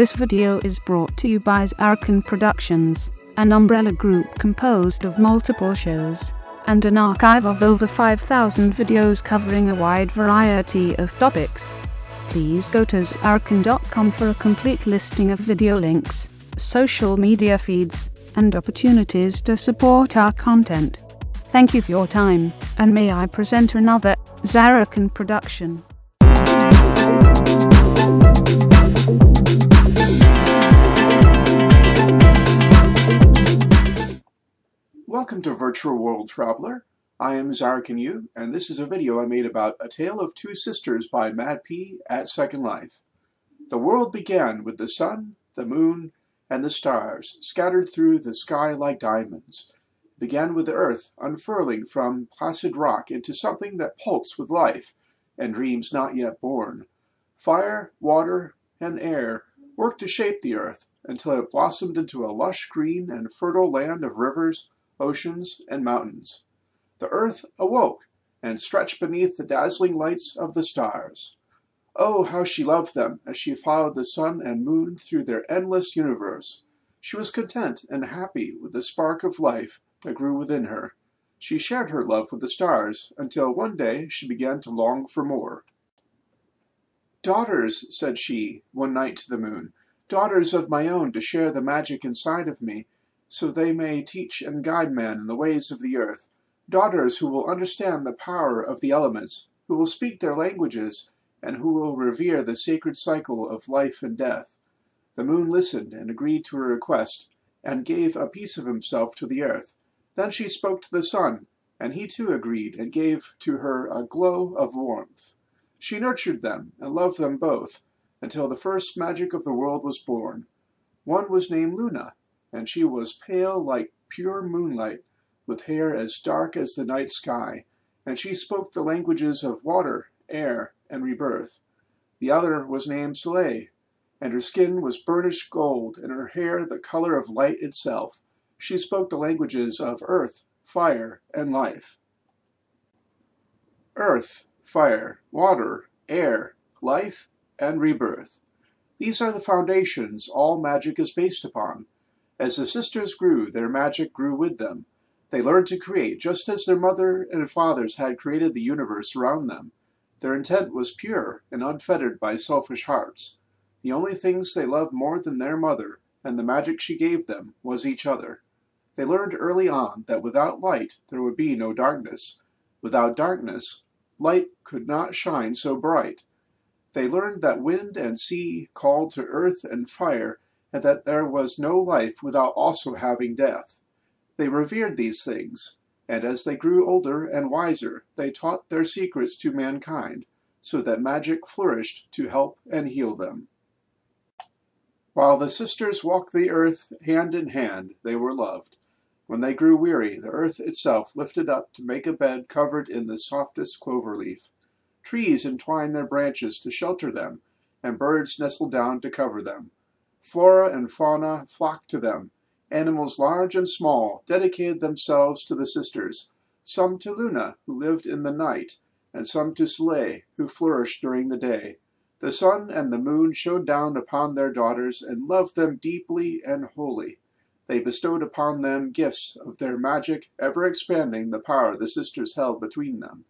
This video is brought to you by Zarrakan Productions, an umbrella group composed of multiple shows and an archive of over 5,000 videos covering a wide variety of topics. Please go to zarrakan.com for a complete listing of video links, social media feeds, and opportunities to support our content. Thank you for your time, and may I present another Zarrakan production. Welcome to Virtual World Traveler. I am Zarrakan, and this is a video I made about A Tale of Two Sisters by MadPea at Second Life. The world began with the sun, the moon, and the stars scattered through the sky like diamonds. It began with the earth unfurling from placid rock into something that pulsed with life and dreams not yet born. Fire, water, and air worked to shape the earth until it blossomed into a lush green and fertile land of rivers, oceans, and mountains. The earth awoke and stretched beneath the dazzling lights of the stars. Oh, how she loved them as she followed the sun and moon through their endless universe. She was content and happy with the spark of life that grew within her. She shared her love with the stars until one day she began to long for more. "Daughters," said she one night to the moon, "daughters of my own to share the magic inside of me, so they may teach and guide man in the ways of the earth. Daughters who will understand the power of the elements, who will speak their languages, and who will revere the sacred cycle of life and death." The moon listened and agreed to her request, and gave a piece of himself to the earth. Then she spoke to the sun, and he too agreed and gave to her a glow of warmth. She nurtured them and loved them both, until the first magic of the world was born. One was named Luna, and she was pale like pure moonlight, with hair as dark as the night sky, and she spoke the languages of water, air, and rebirth. The other was named Soleil, and her skin was burnished gold, and her hair the color of light itself. She spoke the languages of earth, fire, and life. Earth, fire, water, air, life, and rebirth. These are the foundations all magic is based upon. As the sisters grew, their magic grew with them. They learned to create just as their mother and fathers had created the universe around them. Their intent was pure and unfettered by selfish hearts. The only things they loved more than their mother, and the magic she gave them, was each other. They learned early on that without light there would be no darkness. Without darkness, light could not shine so bright. They learned that wind and sea called to earth and fire, and that there was no life without also having death. They revered these things, and as they grew older and wiser, they taught their secrets to mankind, so that magic flourished to help and heal them. While the sisters walked the earth hand in hand, they were loved. When they grew weary, the earth itself lifted up to make a bed covered in the softest clover leaf. Trees entwined their branches to shelter them, and birds nestled down to cover them. Flora and fauna flocked to them. Animals large and small dedicated themselves to the sisters, some to Luna, who lived in the night, and some to Soleil, who flourished during the day. The sun and the moon shone down upon their daughters and loved them deeply and wholly. They bestowed upon them gifts of their magic, ever expanding the power the sisters held between them.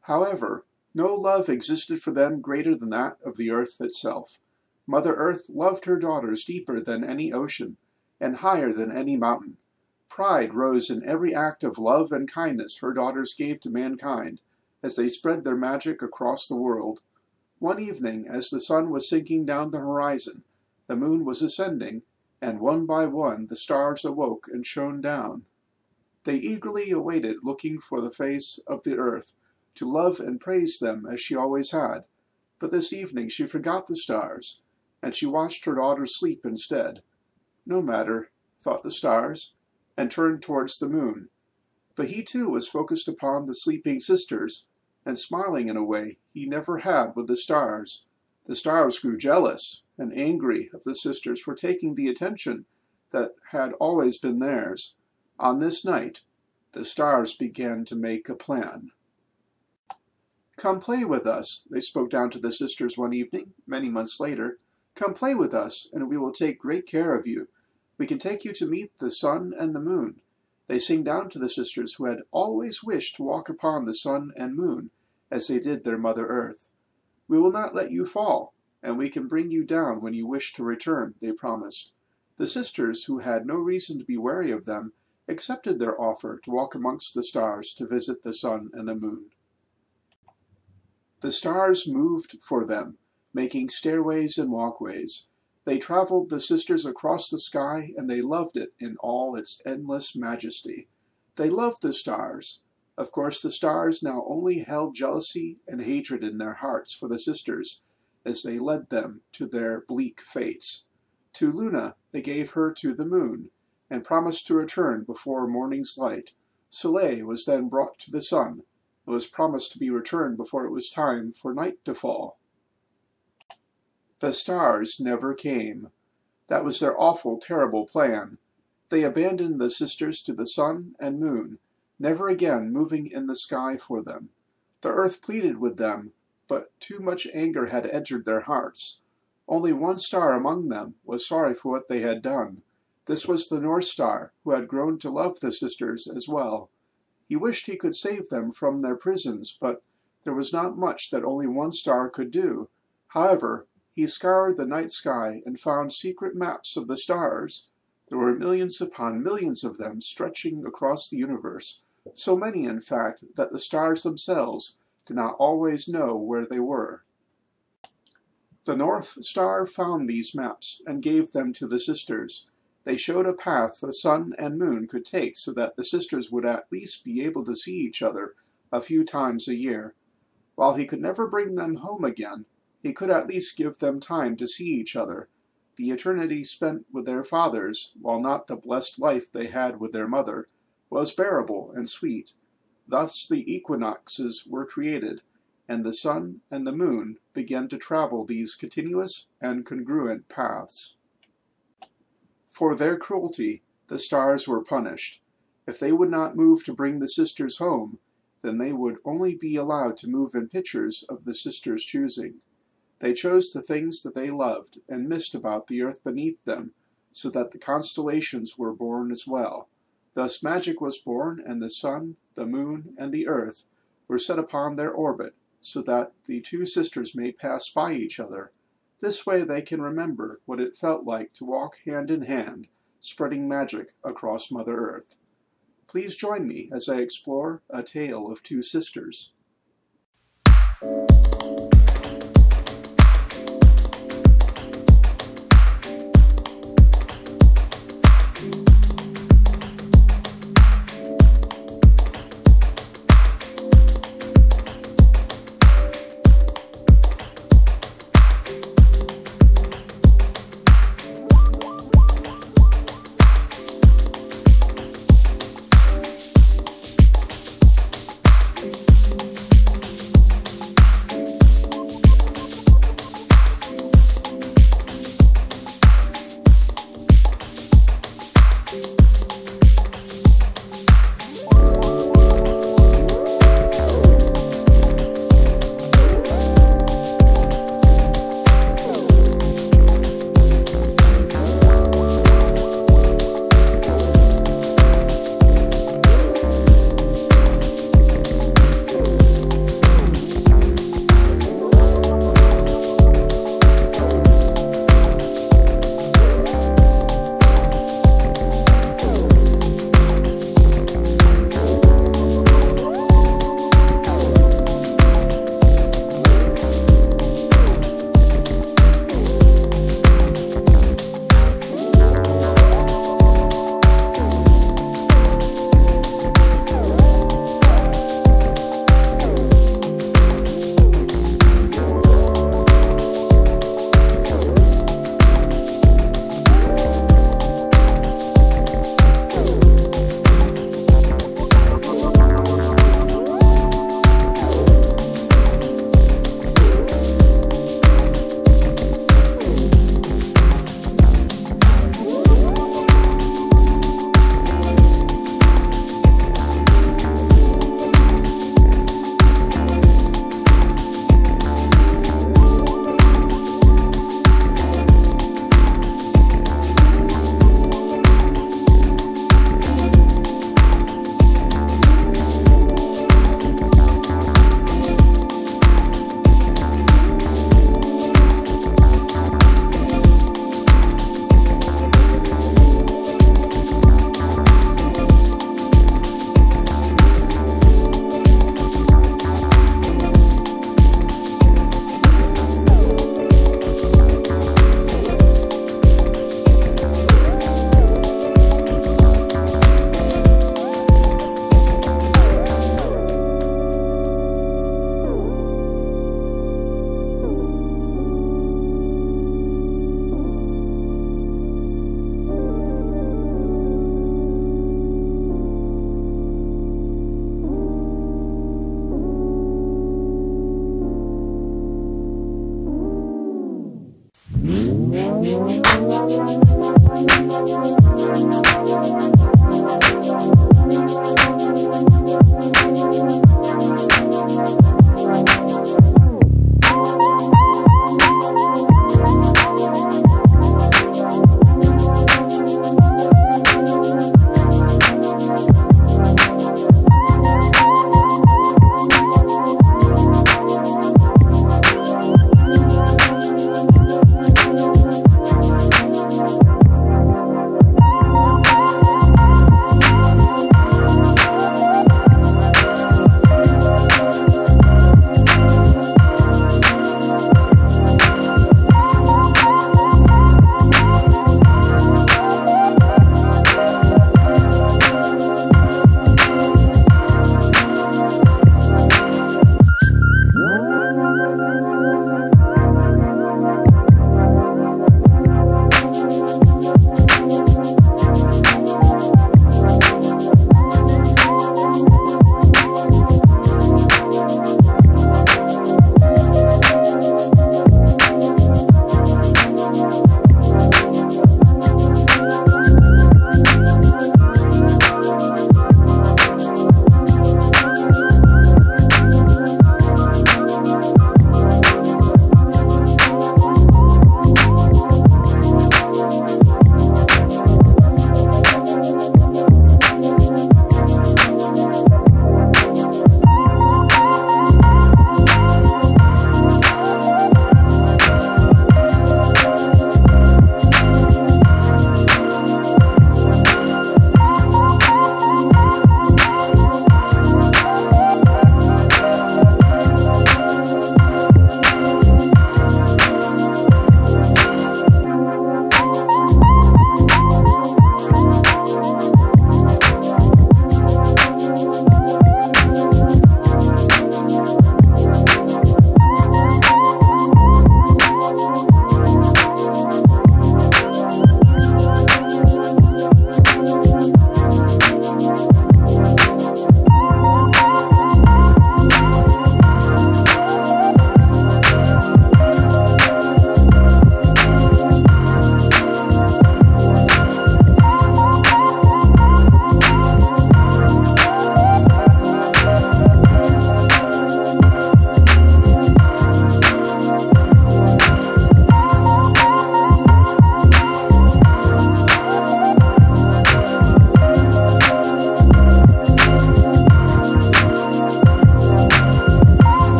However, no love existed for them greater than that of the earth itself. Mother Earth loved her daughters deeper than any ocean, and higher than any mountain. Pride rose in every act of love and kindness her daughters gave to mankind, as they spread their magic across the world. One evening, as the sun was sinking down the horizon, the moon was ascending, and one by one the stars awoke and shone down. They eagerly awaited, looking for the face of the earth, to love and praise them as she always had. But this evening she forgot the stars, and she watched her daughters sleep instead. No matter, thought the stars, and turned towards the moon. But he too was focused upon the sleeping sisters, and smiling in a way he never had with the stars. The stars grew jealous and angry of the sisters for taking the attention that had always been theirs. On this night, the stars began to make a plan. "Come play with us," they spoke down to the sisters one evening, many months later. "Come play with us, and we will take great care of you. We can take you to meet the sun and the moon." They sang down to the sisters who had always wished to walk upon the sun and moon, as they did their Mother Earth. "We will not let you fall, and we can bring you down when you wish to return," they promised. The sisters, who had no reason to be wary of them, accepted their offer to walk amongst the stars to visit the sun and the moon. The stars moved for them, making stairways and walkways. They traveled the sisters across the sky, and they loved it in all its endless majesty. They loved the stars. Of course, the stars now only held jealousy and hatred in their hearts for the sisters, as they led them to their bleak fates. To Luna they gave her to the moon, and promised to return before morning's light. Soleil was then brought to the sun, and was promised to be returned before it was time for night to fall. The stars never came. That was their awful, terrible plan. They abandoned the sisters to the sun and moon, never again moving in the sky for them. The earth pleaded with them, but too much anger had entered their hearts. Only one star among them was sorry for what they had done. This was the North Star, who had grown to love the sisters as well. He wished he could save them from their prisons, but there was not much that only one star could do. However, he scoured the night sky and found secret maps of the stars. There were millions upon millions of them stretching across the universe, so many, in fact, that the stars themselves did not always know where they were. The North Star found these maps and gave them to the sisters. They showed a path the sun and moon could take so that the sisters would at least be able to see each other a few times a year. While he could never bring them home again, he could at least give them time to see each other. The eternity spent with their fathers, while not the blessed life they had with their mother, was bearable and sweet. Thus the equinoxes were created, and the sun and the moon began to travel these continuous and congruent paths. For their cruelty, the stars were punished. If they would not move to bring the sisters home, then they would only be allowed to move in pictures of the sisters' choosing. They chose the things that they loved and missed about the earth beneath them, so that the constellations were born as well. Thus magic was born, and the sun, the moon, and the earth were set upon their orbit, so that the two sisters may pass by each other. This way they can remember what it felt like to walk hand in hand, spreading magic across Mother Earth. Please join me as I explore A Tale of Two Sisters.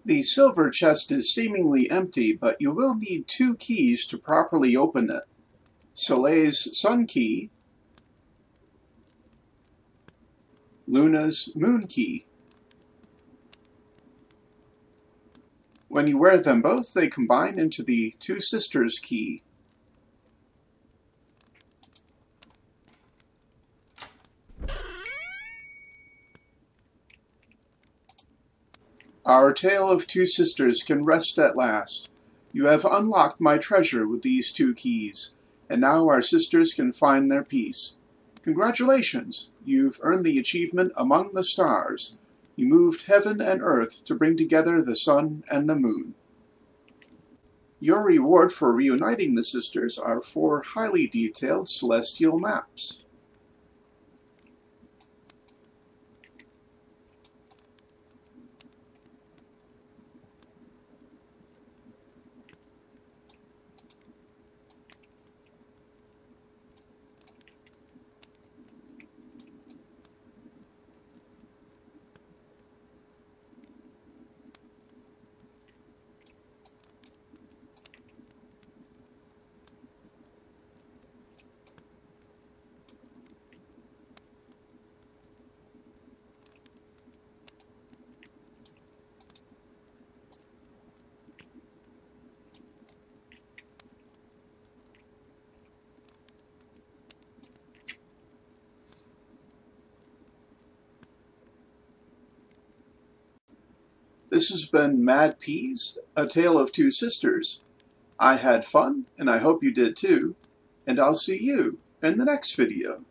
The silver chest is seemingly empty, but you will need 2 keys to properly open it. Soleil's sun key, Luna's moon key. When you wear them both, they combine into the Two Sisters key. Our tale of 2 sisters can rest at last. You have unlocked my treasure with these 2 keys, and now our sisters can find their peace. Congratulations! You've earned the achievement Among the Stars. You moved heaven and earth to bring together the sun and the moon. Your reward for reuniting the sisters are 4 highly detailed celestial maps. This has been MadPea's A Tale of 2 Sisters. I had fun, and I hope you did too, and I'll see you in the next video.